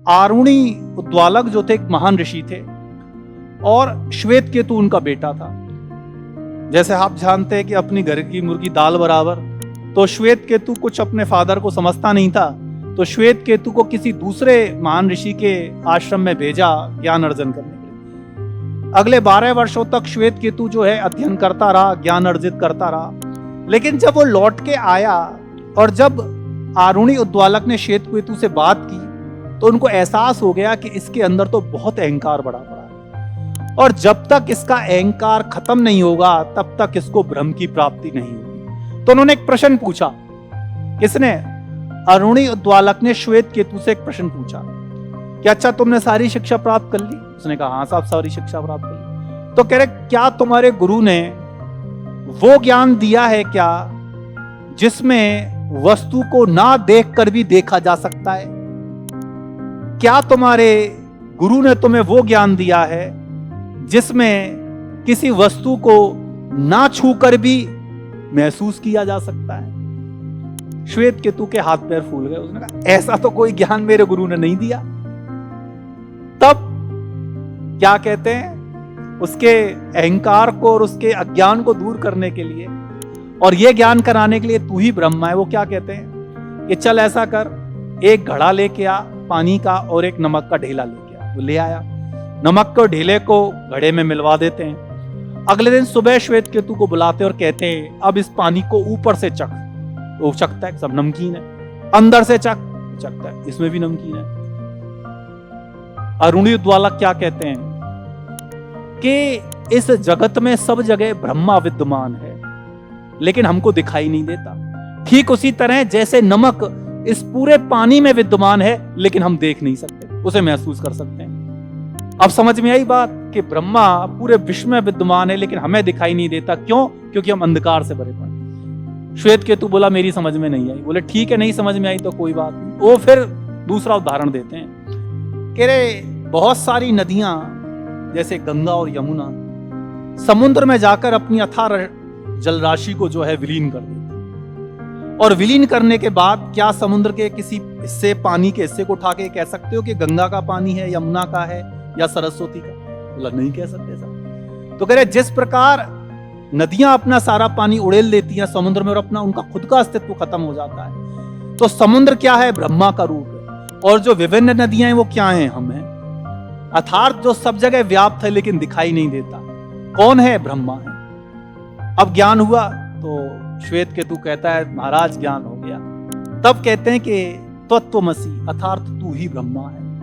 आरुणी उद्वालक जो थे एक महान ऋषि थे और श्वेत केतु उनका बेटा था। जैसे आप जानते हैं कि अपनी घर की मुर्गी दाल बराबर, तो श्वेत केतु कुछ अपने फादर को समझता नहीं था, तो श्वेत केतु को किसी दूसरे महान ऋषि के आश्रम में भेजा ज्ञान अर्जन करने के लिए। अगले 12 वर्षों तक श्वेत केतु जो है अध्ययन करता रहा, ज्ञान अर्जित करता रहा। लेकिन जब वो लौट के आया और जब आरुणी उद्वालक ने श्वेत केतु से बात की तो उनको एहसास हो गया कि इसके अंदर तो बहुत अहंकार बढ़ा पड़ा है और जब तक इसका अहंकार खत्म नहीं होगा तब तक इसको ब्रह्म की प्राप्ति नहीं होगी। तो उन्होंने एक प्रश्न पूछा। किसने? आरुणी उद्वालक ने श्वेत केतु से एक प्रश्न पूछा कि अच्छा तुमने सारी शिक्षा प्राप्त कर ली? उसने कहा हाँ साहब सारी शिक्षा प्राप्त कर ली। तो कह रहे क्या तुम्हारे गुरु ने वो ज्ञान दिया है क्या जिसमें वस्तु को ना देखकर भी देखा जा सकता है? क्या तुम्हारे गुरु ने तुम्हें वो ज्ञान दिया है जिसमें किसी वस्तु को ना छूकर भी महसूस किया जा सकता है? श्वेत केतु के हाथ पैर फूल गए। उसने कहा ऐसा तो कोई ज्ञान मेरे गुरु ने नहीं दिया। तब क्या कहते हैं, उसके अहंकार को और उसके अज्ञान को दूर करने के लिए और ये ज्ञान कराने के लिए तू ही ब्रह्मा है, वो क्या कहते हैं कि चल ऐसा कर, एक घड़ा लेके आ पानी का और एक नमक का ढेला लेके आ। वो ले आया, नमक के ढेले को घड़े में मिलवा देते हैं। अगले दिन सुबह श्वेत केतु को बुलाते और कहते हैं अब इस पानी को ऊपर से चख। वो चखता है, सब नमकीन है। अंदर से चखता है, इसमें भी नमकीन है। आरुणी उद्वालक क्या कहते हैं कि इस जगत में सब जगह ब्रह्मा विद्यमान है लेकिन हमको दिखाई नहीं देता। ठीक उसी तरह जैसे नमक इस पूरे पानी में विद्यमान है लेकिन हम देख नहीं सकते, उसे महसूस कर सकते हैं। अब समझ में आई बात कि ब्रह्मा पूरे विश्व में विद्यमान है लेकिन हमें दिखाई नहीं देता। क्यों? क्योंकि हम अंधकार से भरे पड़े। श्वेत केतु बोला मेरी समझ में नहीं आई। बोले ठीक है, नहीं समझ में आई तो कोई बात नहीं। वो फिर दूसरा उदाहरण देते हैं कह रहे बहुत सारी नदियां जैसे गंगा और यमुना समुद्र में जाकर अपनी अथाह जल राशि को जो है विलीन कर देती, और विलीन करने के बाद क्या समुद्र के किसी हिस्से, पानी के हिस्से को उठा के कह सकते हो कि गंगा का पानी है, यमुना का है या सरस्वती का? बोला नहीं कह सकते साहब। तो कह रहे जिस प्रकार नदियां अपना सारा पानी उड़ेल देती हैं समुद्र में और अपना उनका खुद का अस्तित्व खत्म हो जाता है, तो समुद्र क्या है? ब्रह्मा का रूप है। और जो विभिन्न नदियां हैं वो क्या हैं? हम हैं। अर्थात जो सब जगह व्याप्त है लेकिन दिखाई नहीं देता, कौन है? ब्रह्मा है। अब ज्ञान हुआ तो श्वेत केतु कहता है महाराज ज्ञान हो गया। तब कहते हैं कि तत्वमसि अर्थात तू ही ब्रह्मा है।